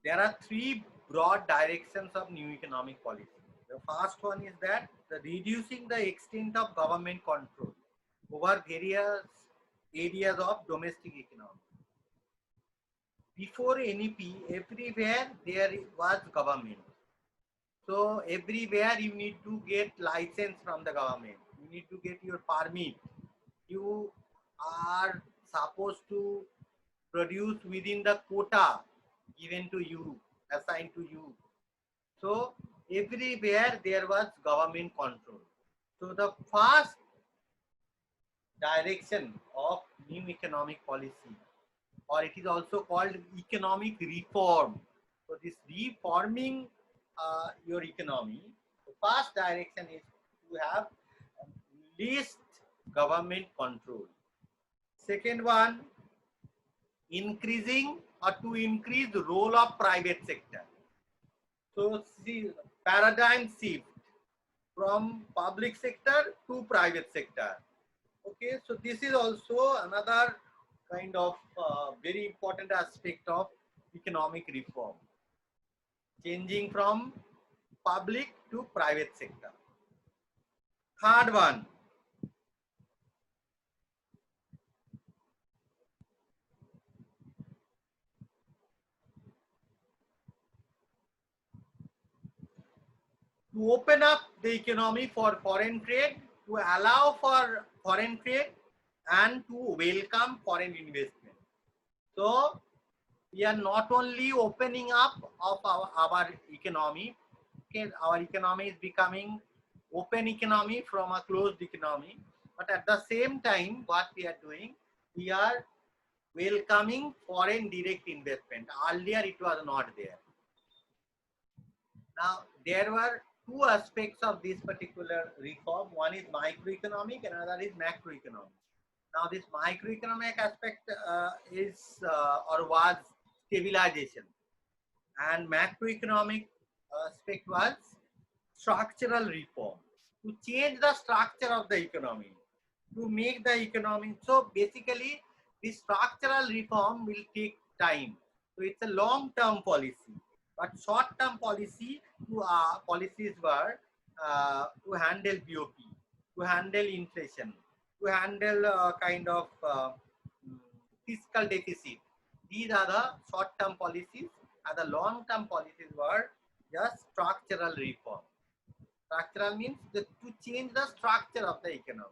There are three broad directions of new economic policy. The first one is that the reducing the extent of government control over various areas of domestic economy. Before NEP, everywhere there was government. So everywhere you need to get license from the government. You need to get your permit. You are supposed to produce within the quota given to you, assigned to you. So everywhere there was government control. So the first direction of new economic policy, or it is also called economic reform. So this reforming your economy, the first direction is to have least government control. Second one, increasing or to increase the role of private sector. So see, paradigm shift from public sector to private sector. Okay, so this is also another kind of very important aspect of economic reform, changing from public to private sector. Third one, to open up the economy for foreign trade, to allow for foreign trade, and to welcome foreign investment. So we are not only opening up of our economy. Okay, our economy is becoming open economy from a closed economy, but at the same time what we are doing, we are welcoming foreign direct investment. Earlier it was not there. Now there were two aspects of this particular reform. One is microeconomic and another is macroeconomic. Now this microeconomic aspect is or was stabilization, and macroeconomic aspect was structural reform, to change the structure of the economy, to make the economy. So basically the structural reform will take time. So it's a long-term policy, but short-term policy to policies were to handle BOP, to handle inflation, to handle kind of fiscal deficit. These are the short-term policies, and the long-term policies were just structural reform. Structural means to change the structure of the economy.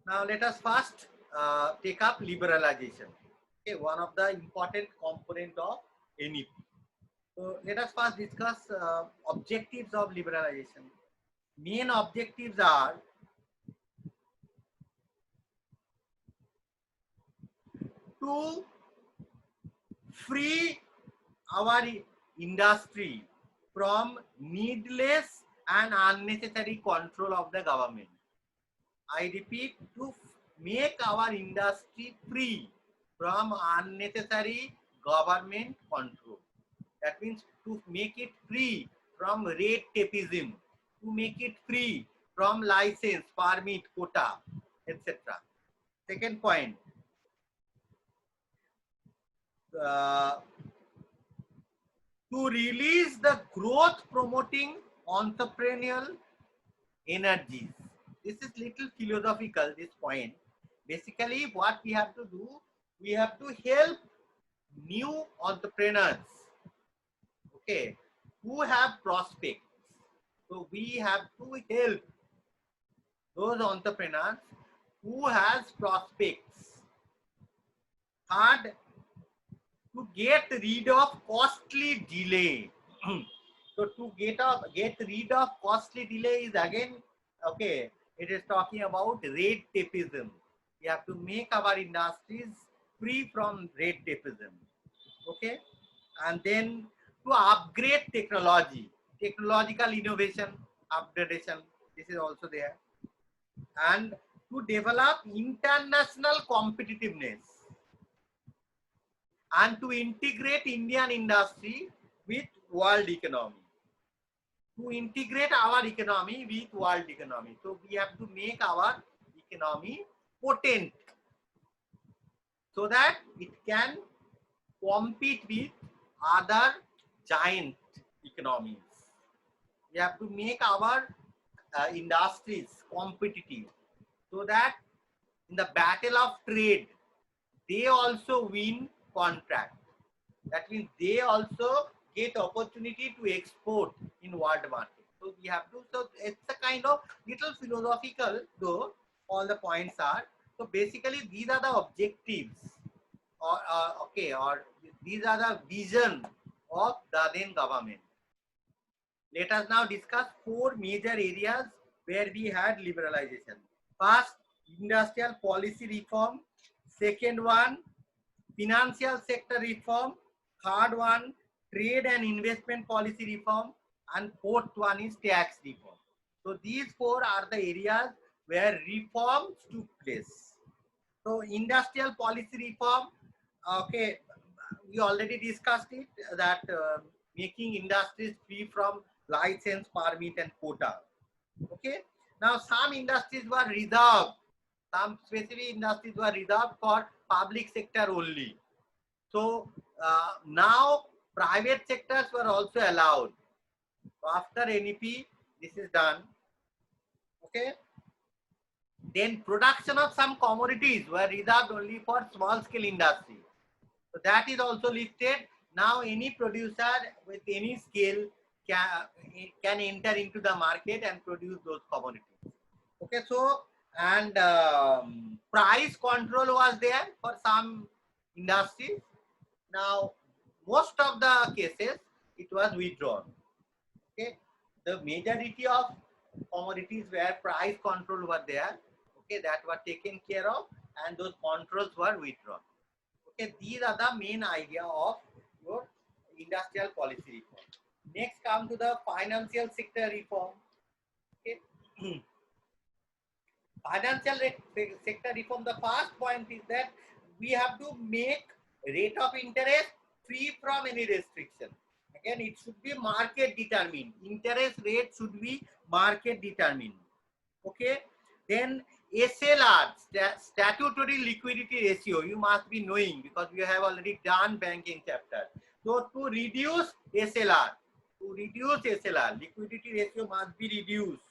Now let us first take up liberalization. Okay, one of the important component of NEP. So let us first discuss objectives of liberalization. Main objectives are to free our industry from needless and unnecessary control of the government. I repeat, to make our industry free from unnecessary government control. That means to make it free from red tapeism, to make it free from license, permit, quota, etc. Second point, uh, to release the growth promoting entrepreneurial energies. This is little philosophical, this point. Basically what we have to do, we have to help new entrepreneurs, okay, who have prospects. So we have to help those entrepreneurs who has prospects. Third, to get rid of costly delay. So to get rid of costly delay is again, okay, it is talking about red tapeism. We have to make our industries free from red tapeism. Okay, and then to upgrade technology, technological innovation, upgradation, this is also there, and to develop international competitiveness, and to integrate Indian industry with world economy, to integrate our economy with world economy. So we have to make our economy potent. so that it can compete with other giant economies. We have to make our industries competitive so that in the battle of trade, they also win contract. That means they also get opportunity to export in world market. So we have to, so it's a kind of little philosophical though, all the points are. So basically these are the objectives or these are the vision of the then government. Let us now discuss four major areas where we had liberalization. First, industrial policy reform. Second one, financial sector reform. Third one, trade and investment policy reform. And fourth one is tax reform. So these four are the areas where reforms took place. So industrial policy reform, okay, we already discussed it, that making industries free from license, permit and quota. Okay. Now some industries were reserved, some specific industries were reserved for public sector only. So now private sectors were also allowed. So after NEP, this is done. Okay. Then production of some commodities were reserved only for small scale industry. So that is also listed. Now any producer with any scale can enter into the market and produce those commodities. Okay, so and price control was there for some industries. Now most of the cases it was withdrawn. Okay, the majority of commodities where price control were there, okay, that were taken care of and those controls were withdrawn. Okay, these are the main idea of your industrial policy reform. Next, come to the financial sector reform. Okay. Financial sector reform, the first point is that we have to make rate of interest free from any restriction. Again, it should be market determined. Interest rate should be market determined. Okay. Then SLR, statutory liquidity ratio, you must be knowing because we have already done banking chapter. So to reduce SLR, liquidity ratio must be reduced.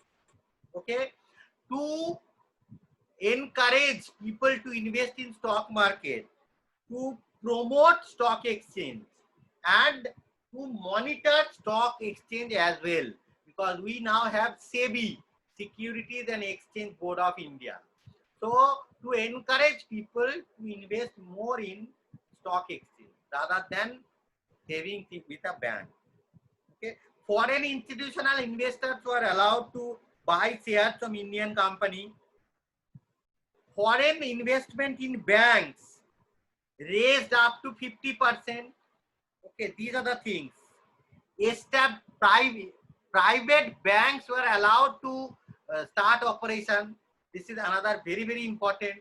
Okay. To encourage people to invest in stock market, to promote stock exchange and to monitor stock exchange as well, because we now have SEBI, Securities and Exchange Board of India. So to encourage people to invest more in stock exchange rather than having it with a bank. Okay. Foreign institutional investors were allowed to buy shares from Indian company. Foreign investment in banks raised up to 50%. Okay, these are the things. Private banks were allowed to start operation. This is another very, very important.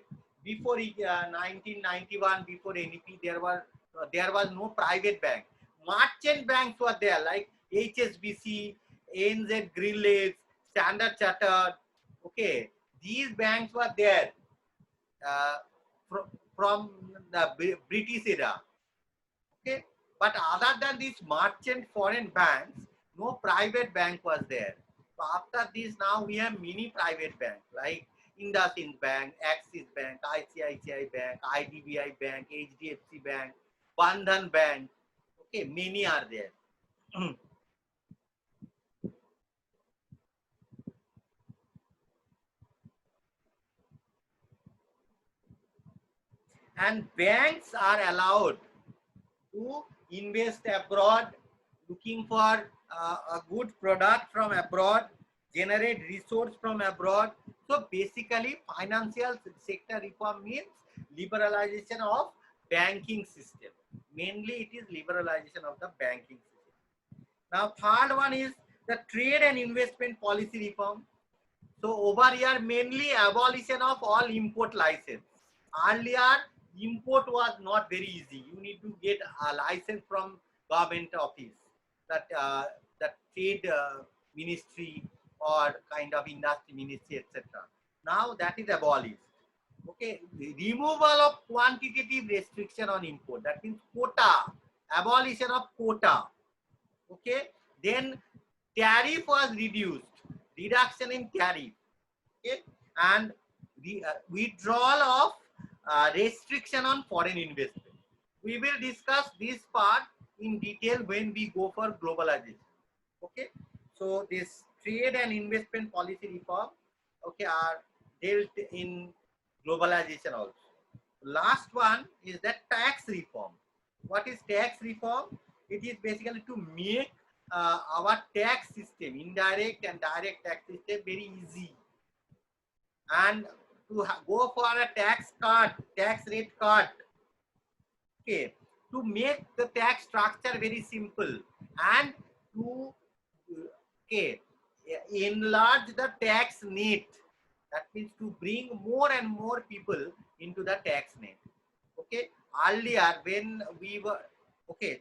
Before 1991, before NEP, there was no private bank. Merchant banks were there like HSBC, ANZ Greenleaf, Standard Chartered. Okay, these banks were there from the British era. Okay, but other than these merchant foreign banks, no private bank was there. So after this, now we have many private banks like IndusInd Bank, Axis Bank, ICICI Bank, IDBI Bank, HDFC Bank, Bandhan Bank. Okay, many are there. And banks are allowed to invest abroad, looking for a good product from abroad, generate resource from abroad. So basically financial sector reform means liberalization of banking system. Mainly it is liberalization of the banking system. Now third one is the trade and investment policy reform. So over here mainly abolition of all import license. Earlier import was not very easy. You need to get a license from government office, that trade ministry or kind of industry ministry, etc. Now that is abolished. Okay, the removal of quantitative restriction on import, that means quota, abolition of quota. Okay, then tariff was reduced, reduction in tariff. Okay, and the withdrawal of restriction on foreign investment. We will discuss this part in detail when we go for globalization. Okay, so this trade and investment policy reform, okay, are dealt in globalization also. Last one is that tax reform. What is tax reform? It is basically to make our tax system, indirect and direct tax system, very easy, and to go for a tax cut, tax rate cut. Okay, to make the tax structure very simple, and to okay, enlarge the tax net. That means to bring more and more people into the tax net. Okay, earlier when we were okay,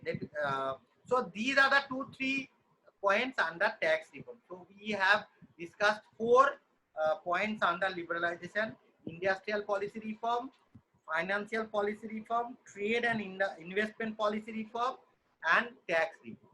so these are the 2-3 points under tax reform. So we have discussed 4 points under liberalization: industrial policy reform, financial policy reform, trade and investment policy reform, and tax reform.